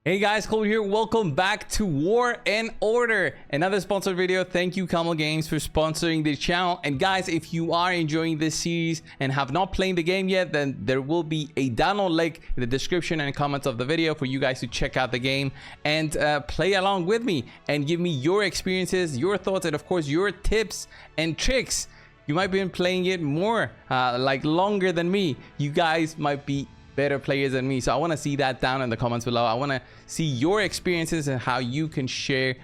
Hey guys, Cole here. Welcome back to War and Order, another sponsored video. Thank you Camel Games for sponsoring the channel. And guys, if you are enjoying this series and have not played the game yet, then there will be a download link in the description and comments of the video for you guys to check out the game and play along with me and give me your experiences, your thoughts, and of course your tips and tricks. You might be playing it more longer than me. You guys might be better players than me, so I want to see that down in the comments below. I want to see your experiences and how you can share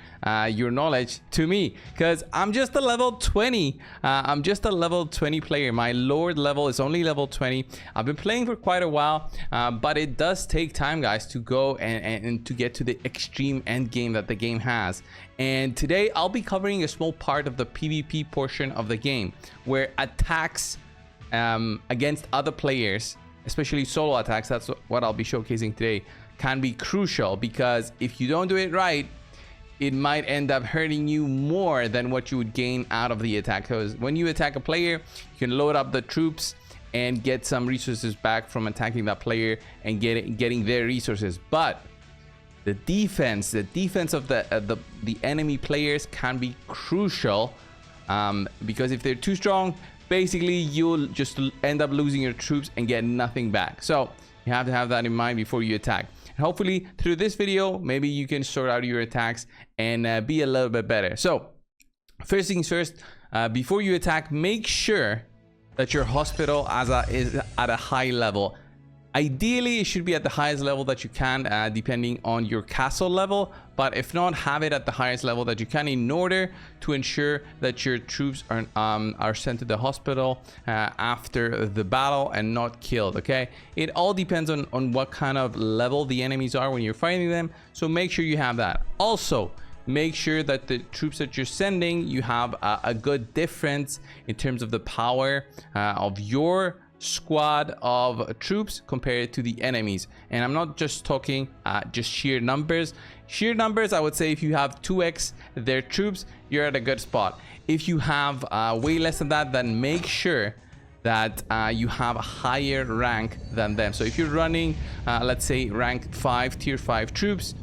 your knowledge to me, because I'm just a level 20. I'm just a level 20 player. My Lord level is only level 20. I've been playing for quite a while, but it does take time, guys, to go and to get to the extreme end game that the game has. And today I'll be covering a small part of the PvP portion of the game, where attacks against other players, especially solo attacks, that's what I'll be showcasing today, can be crucial, because if you don't do it right, it might end up hurting you more than what you would gain out of the attack. Because when you attack a player, you can load up the troops and get some resources back from attacking that player and getting their resources. But the defense of the enemy players can be crucial, because if they're too strong, basically you'll just end up losing your troops and get nothing back. So you have to have that in mind before you attack. And hopefully through this video, maybe you can sort out your attacks and be a little bit better. So first things first, before you attack, make sure that your hospital is at a high level. Ideally, it should be at the highest level that you can, depending on your castle level. But if not, have it at the highest level that you can, in order to ensure that your troops are sent to the hospital after the battle and not killed. Okay, it all depends on what kind of level the enemies are when you're fighting them. So make sure you have that. Also, make sure that the troops that you're sending, you have a good difference in terms of the power of your squad of troops compared to the enemies. And I'm not just talking just sheer numbers. I would say if you have 2x their troops, you're at a good spot. If you have way less than that, then make sure that you have a higher rank than them. So if you're running let's say rank 5, tier 5 troops,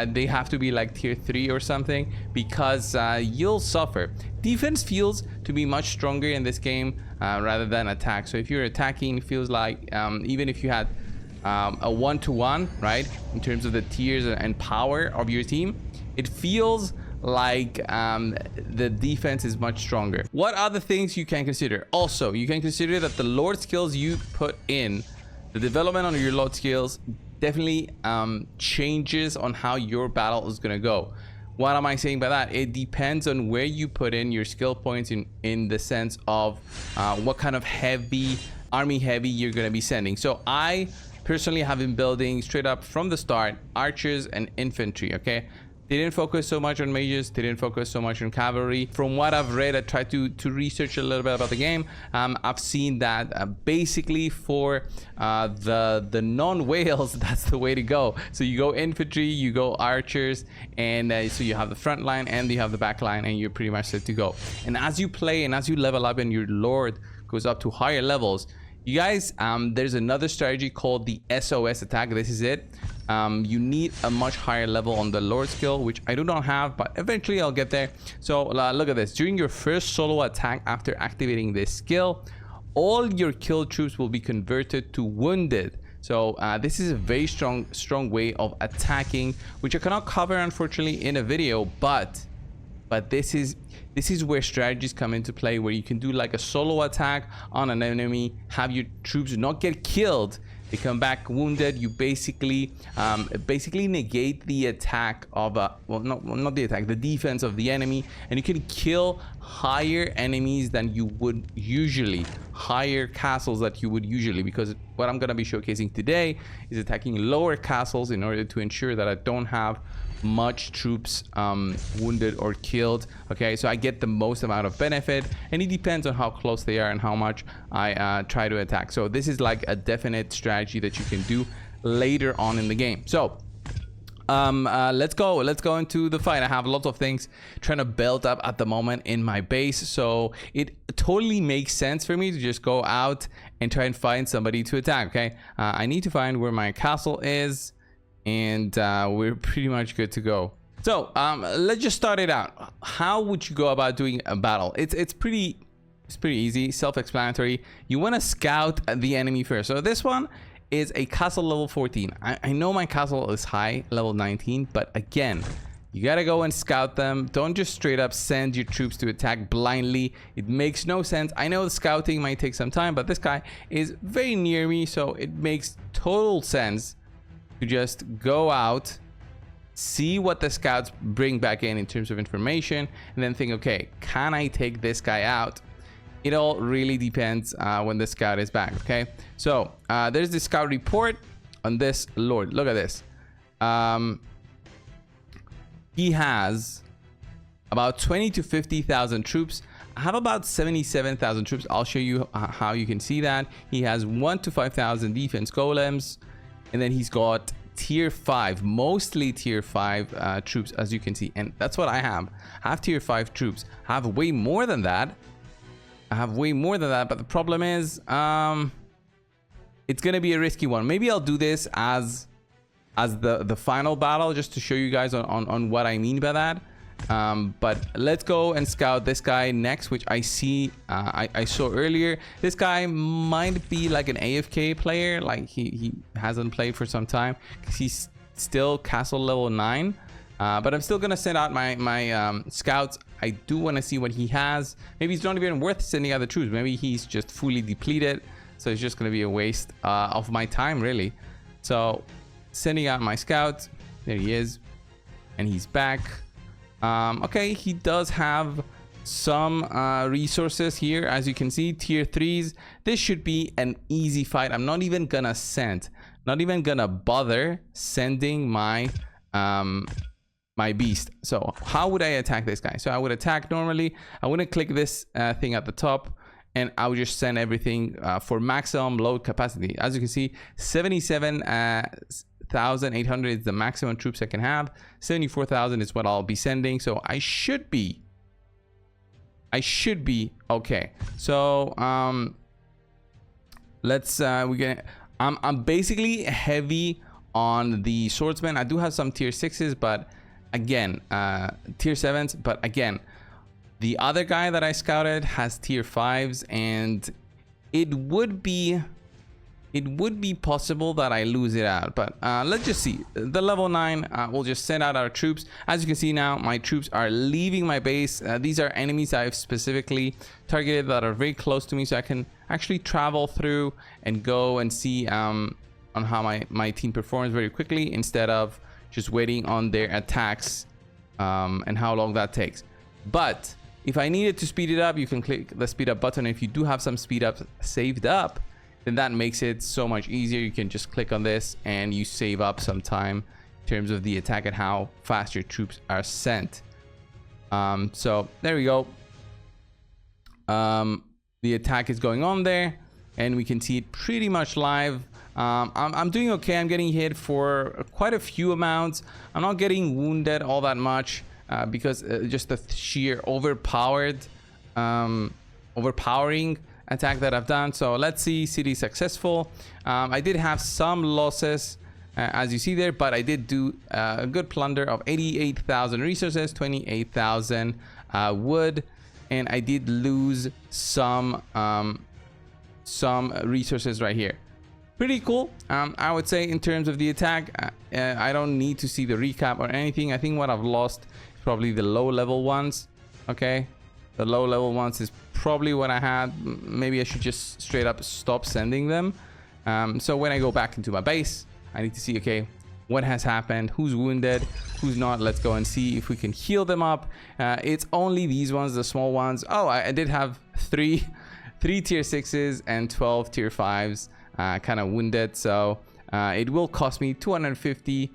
they have to be like tier 3 or something, because you'll suffer. Defense feels to be much stronger in this game rather than attack. So if you're attacking, it feels like even if you had a 1-to-1, right, in terms of the tiers and power of your team, it feels like the defense is much stronger. What other things you can consider? Also, you can consider that the Lord skills you put in, the development on your Lord skills definitely changes on how your battle is gonna go. What am I saying by that? It depends on where you put in your skill points, in the sense of what kind of army heavy you're gonna be sending. So I personally have been building straight up from the start archers and infantry. Okay, they didn't focus so much on mages, they didn't focus so much on cavalry. From what I've read, I tried to research a little bit about the game. I've seen that basically for the non-whales, that's the way to go. So you go infantry, you go archers, and so you have the front line and you have the back line, and you're pretty much set to go. And as you play and as you level up and your Lord goes up to higher levels, you guys, there's another strategy called the SOS attack. This is it. You need a much higher level on the Lord skill, which I do not have, but eventually I'll get there. So look at this. During your first solo attack after activating this skill, all your killed troops will be converted to wounded. So this is a very strong way of attacking, which I cannot cover unfortunately in a video, but this is where strategies come into play, where you can do like a solo attack on an enemy, have your troops not get killed, they come back wounded. You basically negate the attack of not the attack, the defense of the enemy, and you can kill higher enemies than you would usually, higher castles that you would usually, because what I'm going to be showcasing today is attacking lower castles in order to ensure that I don't have much troops wounded or killed. Okay, so I get the most amount of benefit, and it depends on how close they are and how much I try to attack. So this is like a definite strategy that you can do later on in the game. So let's go into the fight. I have lots of things trying to build up at the moment in my base, so it totally makes sense for me to just go out and try and find somebody to attack. Okay, I need to find where my castle is. and we're pretty much good to go. So let's just start it out. How would you go about doing a battle? It's pretty easy, self-explanatory. You want to scout the enemy first. So this one is a castle level 14. I know my castle is high, level 19, but again, you gotta go and scout them. Don't just straight up send your troops to attack blindly. It makes no sense. I know the scouting might take some time, but this guy is very near me, so it makes total sense to just go out, see what the scouts bring back in terms of information, and then think, okay, can I take this guy out? It all really depends when the scout is back. Okay, so there's the scout report on this lord. Look at this. He has about 20 to 50,000 troops. I have about 77,000 troops. I'll show you how you can see that. He has 1 to 5,000 defense golems, and then he's got tier 5, mostly tier 5 troops, as you can see, and that's what I have. I have tier 5 troops. I have way more than that. But the problem is it's gonna be a risky one. Maybe I'll do this as the final battle, just to show you guys on what I mean by that. But let's go and scout this guy next, which I see I saw earlier. This guy might be like an AFK player, like he hasn't played for some time because he's still castle level 9. But I'm still gonna send out my scouts. I do want to see what he has. Maybe it's not even worth sending out the troops. Maybe he's just fully depleted, so it's just gonna be a waste of my time, really. So sending out my scout. There he is, and he's back. Okay, he does have some resources here, as you can see, tier 3s. This should be an easy fight. I'm not even gonna bother sending my my beast. So how would I attack this guy? So I would attack normally. I wouldn't click this thing at the top, and I would just send everything for maximum load capacity. As you can see, 77,800 is the maximum troops I can have. 74,000 is what I'll be sending. So I should be okay. So I'm basically heavy on the swordsman. I do have some tier 6s, but again, tier 7s, but again, the other guy that I scouted has tier 5s, and it would be possible that I lose it out. But let's just see. The level 9, we'll just send out our troops. As you can see now, my troops are leaving my base. These are enemies I've specifically targeted that are very close to me, so I can actually travel through and go and see on how my team performs very quickly, instead of just waiting on their attacks and how long that takes. But if I needed to speed it up, you can click the speed up button. If you do have some speed up saved up, then that makes it so much easier. You can just click on this and you save up some time in terms of the attack and how fast your troops are sent. So there we go. The attack is going on there, and we can see it pretty much live. I'm doing okay. I'm getting hit for quite a few amounts. I'm not getting wounded all that much because just the sheer overpowering attack that I've done. So let's see, city successful. I did have some losses as you see there, but I did do a good plunder of 88,000 resources, 28,000 wood, and I did lose some resources right here. Pretty cool. I would say in terms of the attack, I don't need to see the recap or anything. I think what I've lost is probably the low level ones. Okay, the low level ones is probably what I had. Maybe I should just straight up stop sending them. So when I go back into my base, I need to see, okay, what has happened, who's wounded, who's not. Let's go and see if we can heal them up. It's only these ones, the small ones. Oh, I did have three tier 6s and 12 tier 5s kind of wounded. So it will cost me 250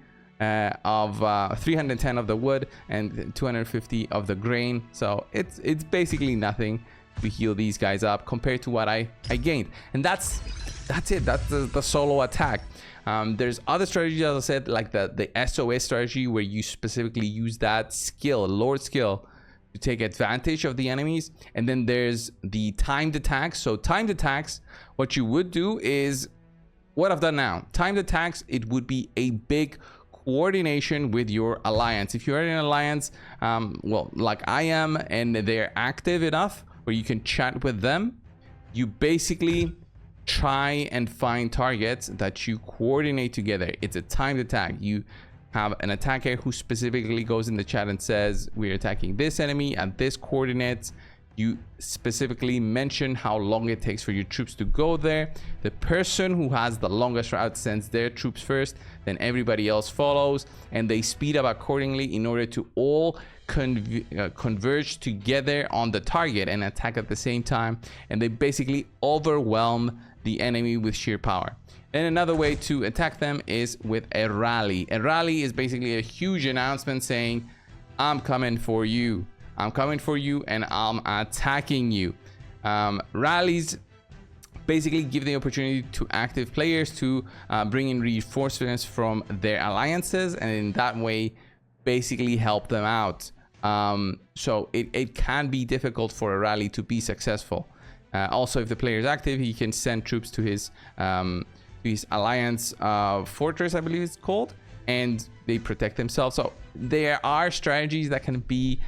of 310 of the wood and 250 of the grain. So it's basically nothing to heal these guys up compared to what I gained. And that's it. That's the solo attack. There's other strategies, as I said, like the SOS strategy, where you specifically use that skill, Lord skill, to take advantage of the enemies. And then there's the timed attacks. So timed attacks, what you would do is what I've done now. Timed attacks, it would be a big coordination with your alliance. If you're in an alliance, well, like I am, and they're active enough where you can chat with them, you basically try and find targets that you coordinate together. It's a timed attack. You have an attacker who specifically goes in the chat and says, we're attacking this enemy at this coordinates. You specifically mention how long it takes for your troops to go there. The person who has the longest route sends their troops first, then everybody else follows, and they speed up accordingly in order to all converge together on the target and attack at the same time. And they basically overwhelm the enemy with sheer power. And another way to attack them is with a rally. A rally is basically a huge announcement saying, I'm coming for you. I'm coming for you and I'm attacking you. Rallies basically give the opportunity to active players to bring in reinforcements from their alliances, and in that way basically help them out. So it can be difficult for a rally to be successful. Also, if the player is active, he can send troops to his alliance fortress, I believe it's called, and they protect themselves. So there are strategies that can be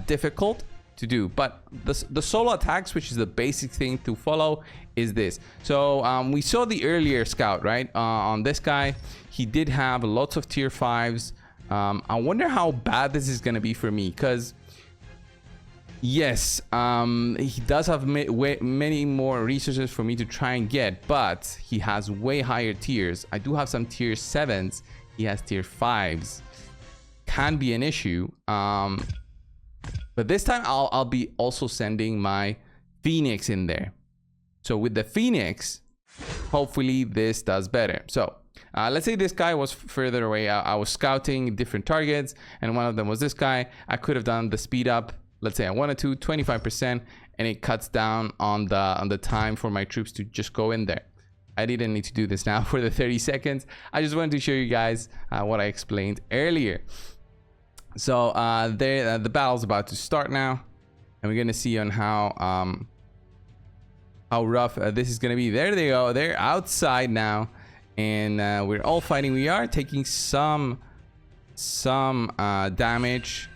difficult to do, but the solo attacks, which is the basic thing to follow, is this. So we saw the earlier scout, right? On this guy, he did have lots of tier 5s. I wonder how bad this is going to be for me, because yes, he does have many more resources for me to try and get, but he has way higher tiers. I do have some tier 7s. He has tier 5s. Can be an issue. But this time I'll be also sending my Phoenix in there. So with the Phoenix, hopefully this does better. So let's say this guy was further away. I was scouting different targets, and one of them was this guy. I could have done the speed up. Let's say I wanted to 25%, and it cuts down on the time for my troops to just go in there. I didn't need to do this now for the 30 seconds. I just wanted to show you guys what I explained earlier. So the battle's about to start now, and we're gonna see on how rough this is gonna be. There they go. They're outside now, and we're all fighting. We are taking some damage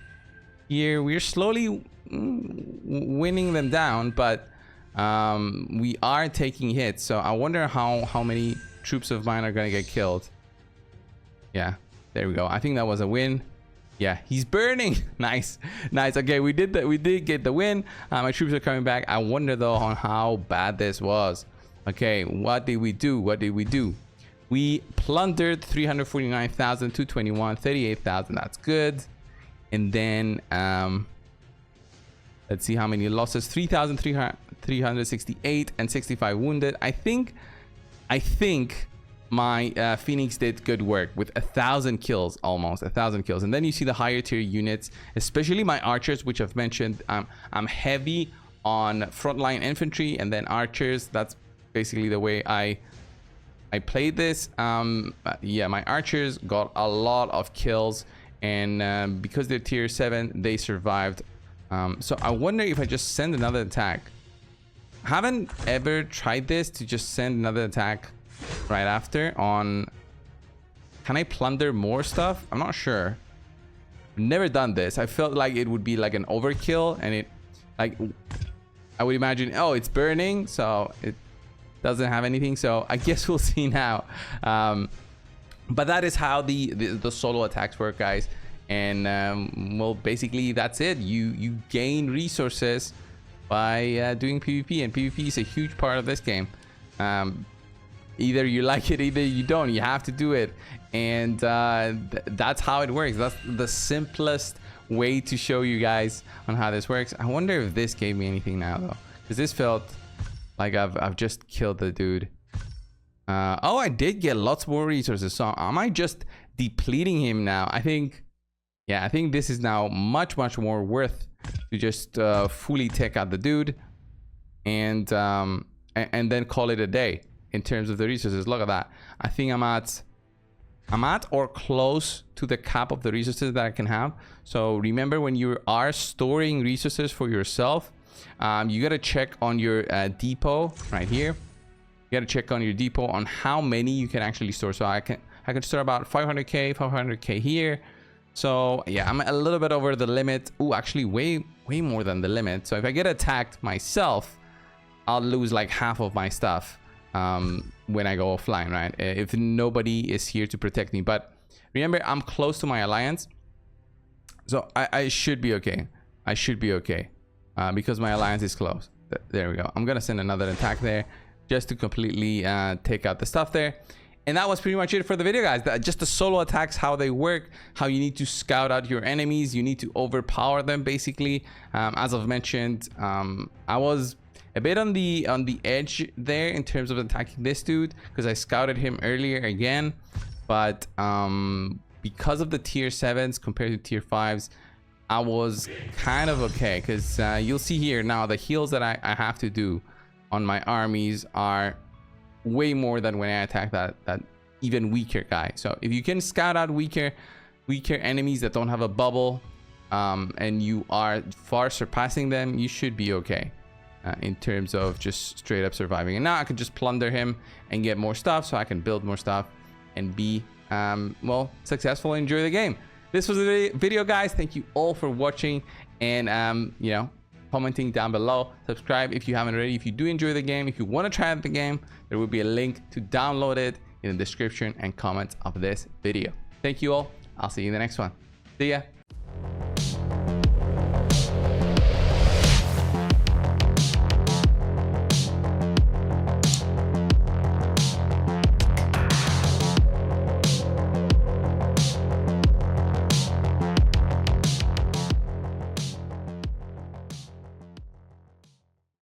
here. We're slowly winning them down, but we are taking hits. So I wonder how many troops of mine are gonna get killed. Yeah, there we go. I think that was a win. Yeah, he's burning. Nice. Okay, we did get the win. My troops are coming back. I wonder though on how bad this was. Okay, what did we do? We plundered 349,221, 38,000. That's good. And then let's see how many losses. 3,368 and 65 wounded. I think my Phoenix did good work with 1,000 kills, almost 1,000 kills. And then you see the higher tier units, especially my archers, which I've mentioned. I'm heavy on frontline infantry and then archers. That's basically the way I played this. Yeah, my archers got a lot of kills, and because they're tier 7, they survived. So I wonder if I just send another attack. Haven't ever tried this, to just send another attack right after on. Can I plunder more stuff? I'm not sure. Never done this. I felt like it would be like an overkill, and it, like, I would imagine, oh, it's burning, so it doesn't have anything. So I guess we'll see now. But that is how the solo attacks work, guys. And well, basically that's it. You gain resources by doing PvP, and PvP is a huge part of this game. Either you like it, either you don't. You have to do it, and that's how it works. That's the simplest way to show you guys on how this works. I wonder if this gave me anything now though, because this felt like I've just killed the dude. Oh, I did get lots more resources. So am I just depleting him now? I think, yeah, I think this is now much more worth to just fully take out the dude, and then call it a day in terms of the resources. Look at that. I think I'm at or close to the cap of the resources that I can have. So remember, when you are storing resources for yourself, you got to check on your depot right here. You got to check on your depot on how many you can actually store. So I can store about 500k here. So yeah, I'm a little bit over the limit. Ooh, actually way more than the limit. So if I get attacked myself, I'll lose like half of my stuff when I go offline, right? If nobody is here to protect me. But remember, I'm close to my alliance, so I should be okay. I should be okay because my alliance is close. There we go. I'm gonna send another attack there just to completely take out the stuff there. And that was pretty much it for the video, guys. Just the solo attacks, how they work, how you need to scout out your enemies. You need to overpower them, basically. As I've mentioned, I was a bit on the edge there in terms of attacking this dude because I scouted him earlier again. But because of the tier 7s compared to tier 5s, I was kind of okay because you'll see here now the heals that I have to do on my armies are way more than when I attack that even weaker guy. So if you can scout out weaker enemies that don't have a bubble and you are far surpassing them, you should be okay in terms of just straight up surviving. And now I can just plunder him and get more stuff so I can build more stuff and be well, successful and enjoy the game. This was the video, guys. Thank you all for watching, and you know, commenting down below. Subscribe if you haven't already. If you do enjoy the game, if you want to try out the game, there will be a link to download it in the description and comments of this video. Thank you all. I'll see you in the next one. See ya.